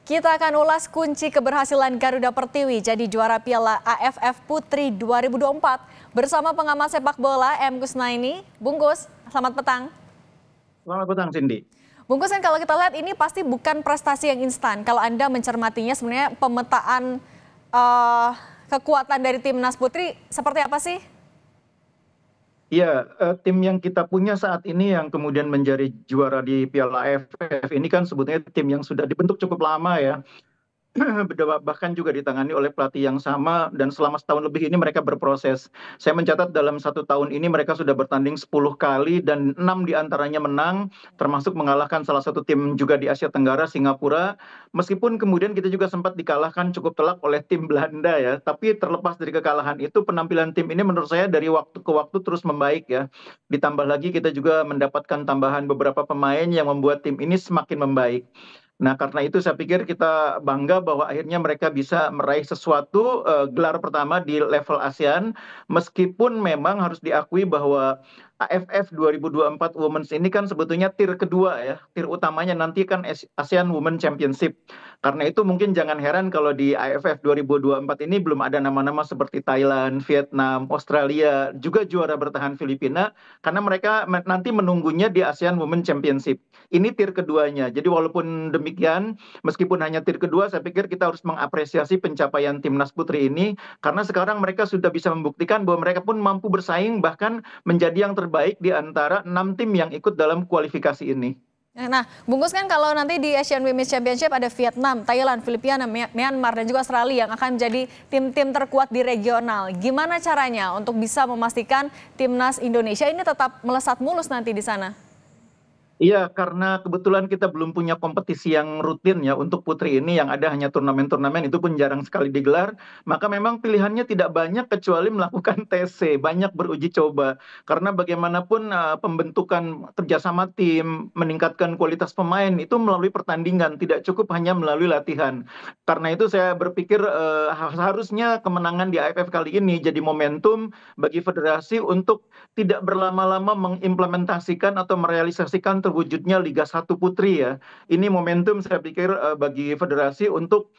Kita akan ulas kunci keberhasilan Garuda Pertiwi jadi juara Piala AFF Putri 2024 bersama pengamat sepak bola M. Kusnaini. Bungkus, selamat petang. Selamat petang, Cindy. Bungkus, kan kalau kita lihat ini pasti bukan prestasi yang instan. Kalau Anda mencermatinya sebenarnya pemetaan kekuatan dari Timnas Putri seperti apa sih? Iya, tim yang kita punya saat ini yang kemudian menjadi juara di Piala AFF ini kan sebetulnya tim yang sudah dibentuk cukup lama ya. Bahkan juga ditangani oleh pelatih yang sama dan selama setahun lebih ini mereka berproses. Saya mencatat dalam 1 tahun ini mereka sudah bertanding 10 kali dan 6 diantaranya menang, termasuk mengalahkan salah satu tim juga di Asia Tenggara, Singapura. Meskipun kemudian kita juga sempat dikalahkan cukup telak oleh tim Belanda ya, tapi terlepas dari kekalahan itu penampilan tim ini menurut saya dari waktu ke waktu terus membaik ya. Ditambah lagi kita juga mendapatkan tambahan beberapa pemain yang membuat tim ini semakin membaik. Nah, karena itu saya pikir kita bangga bahwa akhirnya mereka bisa meraih sesuatu gelar pertama di level ASEAN, meskipun memang harus diakui bahwa AFF 2024 Women's ini kan sebetulnya tier kedua ya, tier utamanya nanti kan ASEAN Women Championship. Karena itu mungkin jangan heran kalau di AFF 2024 ini belum ada nama-nama seperti Thailand, Vietnam, Australia, juga juara bertahan Filipina, karena mereka nanti menunggunya di ASEAN Women Championship. Ini tier keduanya. Jadi walaupun demikian, meskipun hanya tier kedua, saya pikir kita harus mengapresiasi pencapaian Timnas Putri ini, karena sekarang mereka sudah bisa membuktikan bahwa mereka pun mampu bersaing, bahkan menjadi yang terbaik di antara 6 tim yang ikut dalam kualifikasi ini. Nah, Bungkus, kan kalau nanti di Asian Women's Championship ada Vietnam, Thailand, Filipina, Myanmar, dan juga Australia yang akan menjadi tim-tim terkuat di regional. Gimana caranya untuk bisa memastikan Timnas Indonesia ini tetap melesat mulus nanti di sana? Iya, karena kebetulan kita belum punya kompetisi yang rutin ya untuk putri ini, yang ada hanya turnamen-turnamen, itu pun jarang sekali digelar, maka memang pilihannya tidak banyak kecuali melakukan TC, banyak beruji coba. Karena bagaimanapun pembentukan kerjasama tim, meningkatkan kualitas pemain itu melalui pertandingan, tidak cukup hanya melalui latihan. Karena itu saya berpikir harusnya kemenangan di AFF kali ini jadi momentum bagi federasi untuk tidak berlama-lama mengimplementasikan atau merealisasikan terwujudnya Liga 1 Putri ya. Ini momentum saya pikir bagi federasi untuk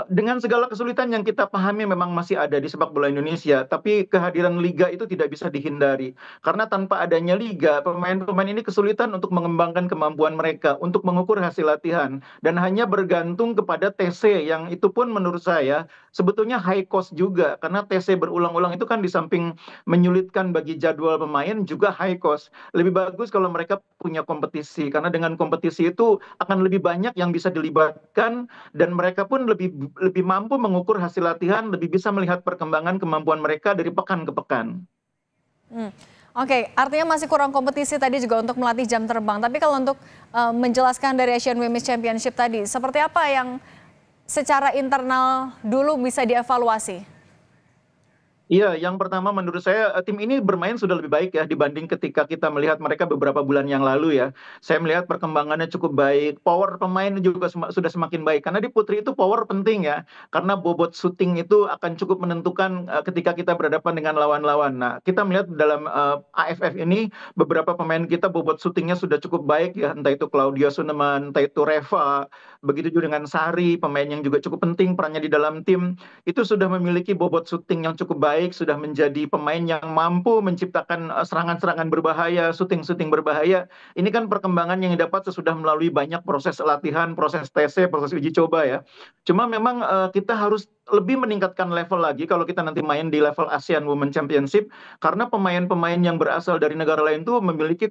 dengan segala kesulitan yang kita pahami memang masih ada di sepak bola Indonesia, tapi kehadiran liga itu tidak bisa dihindari. Karena tanpa adanya liga, pemain-pemain ini kesulitan untuk mengembangkan kemampuan mereka, untuk mengukur hasil latihan, dan hanya bergantung kepada TC yang itu pun menurut saya sebetulnya high cost juga, karena TC berulang-ulang itu kan di samping menyulitkan bagi jadwal pemain juga high cost. Lebih bagus kalau mereka punya kompetisi, karena dengan kompetisi itu akan lebih banyak yang bisa dilibatkan dan mereka pun lebih mampu mengukur hasil latihan, lebih bisa melihat perkembangan kemampuan mereka dari pekan ke pekan. Oke, artinya masih kurang kompetisi tadi juga untuk melatih jam terbang. Tapi kalau untuk menjelaskan dari Asian Women's Championship tadi, seperti apa yang secara internal dulu bisa dievaluasi? Iya, yang pertama menurut saya tim ini bermain sudah lebih baik ya dibanding ketika kita melihat mereka beberapa bulan yang lalu ya. Saya melihat perkembangannya cukup baik, power pemain juga sudah semakin baik. Karena di Putri itu power penting ya, karena bobot shooting itu akan cukup menentukan ketika kita berhadapan dengan lawan-lawan. Nah, kita melihat dalam AFF ini beberapa pemain kita bobot shootingnya sudah cukup baik ya, entah itu Claudia Suneman, entah itu Reva, begitu juga dengan Sari, pemain yang juga cukup penting perannya di dalam tim, itu sudah memiliki bobot shooting yang cukup baik, sudah menjadi pemain yang mampu menciptakan serangan-serangan berbahaya, shooting-shooting berbahaya. Ini kan perkembangan yang didapat sesudah melalui banyak proses latihan, proses TC, proses uji coba ya. Cuma memang kita harus lebih meningkatkan level lagi kalau kita nanti main di level ASEAN Women Championship, karena pemain-pemain yang berasal dari negara lain itu memiliki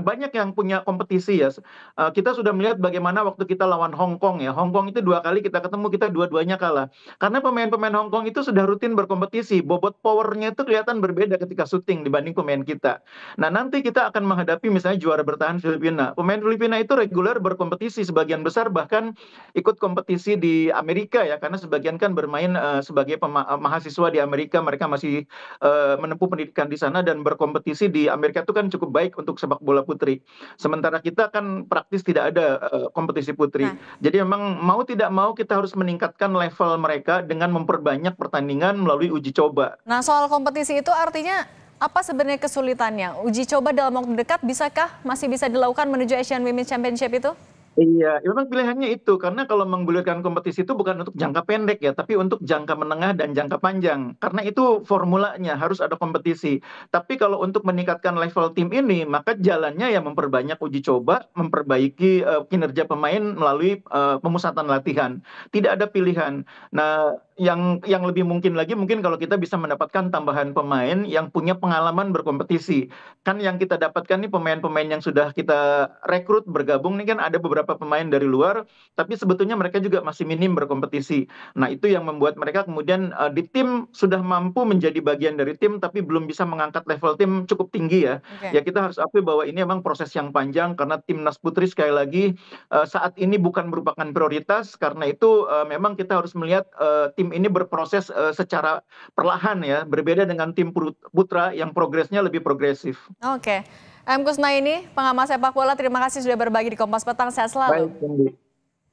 banyak yang punya kompetisi ya. Kita sudah melihat bagaimana waktu kita lawan Hong Kong ya. Hong Kong itu 2 kali kita ketemu, kita dua-duanya kalah. Karena pemain-pemain Hong Kong itu sudah rutin berkompetisi, bobot powernya itu kelihatan berbeda ketika syuting dibanding pemain kita. Nah, nanti kita akan menghadapi misalnya juara bertahan Filipina. Pemain Filipina itu reguler berkompetisi, sebagian besar bahkan ikut kompetisi di Amerika ya, karena sebagian kan bermain sebagai mahasiswa di Amerika, mereka masih menempuh pendidikan di sana dan berkompetisi di Amerika itu kan cukup baik untuk sepak bola putri. Sementara kita kan praktis tidak ada kompetisi putri. Nah, Jadi memang mau tidak mau kita harus meningkatkan level mereka dengan memperbanyak pertandingan melalui uji coba. Nah, soal kompetisi itu artinya apa sebenarnya kesulitannya? Uji coba dalam waktu dekat masih bisa dilakukan menuju Asian Women's Championship itu? Iya, memang pilihannya itu, karena kalau menggulirkan kompetisi itu bukan untuk jangka pendek ya, tapi untuk jangka menengah dan jangka panjang. Karena itu formulanya harus ada kompetisi. Tapi kalau untuk meningkatkan level tim ini, maka jalannya ya memperbanyak uji coba, memperbaiki kinerja pemain melalui pemusatan latihan. Tidak ada pilihan. Nah, yang lebih mungkin lagi mungkin kalau kita bisa mendapatkan tambahan pemain yang punya pengalaman berkompetisi. Kan yang kita dapatkan nih pemain-pemain yang sudah kita rekrut bergabung nih kan ada beberapa pemain dari luar, tapi sebetulnya mereka juga masih minim berkompetisi. Nah, itu yang membuat mereka kemudian di tim sudah mampu menjadi bagian dari tim, tapi belum bisa mengangkat level tim cukup tinggi ya. Oke. Ya kita harus akui bahwa ini memang proses yang panjang karena timnas putri sekali lagi saat ini bukan merupakan prioritas, karena itu memang kita harus melihat tim ini berproses secara perlahan ya, berbeda dengan tim putra yang progresnya lebih progresif. Oke. M. Kusnaini, pengamat sepak bola, terima kasih sudah berbagi di Kompas Petang. Sehat selalu. Baik, Cindy.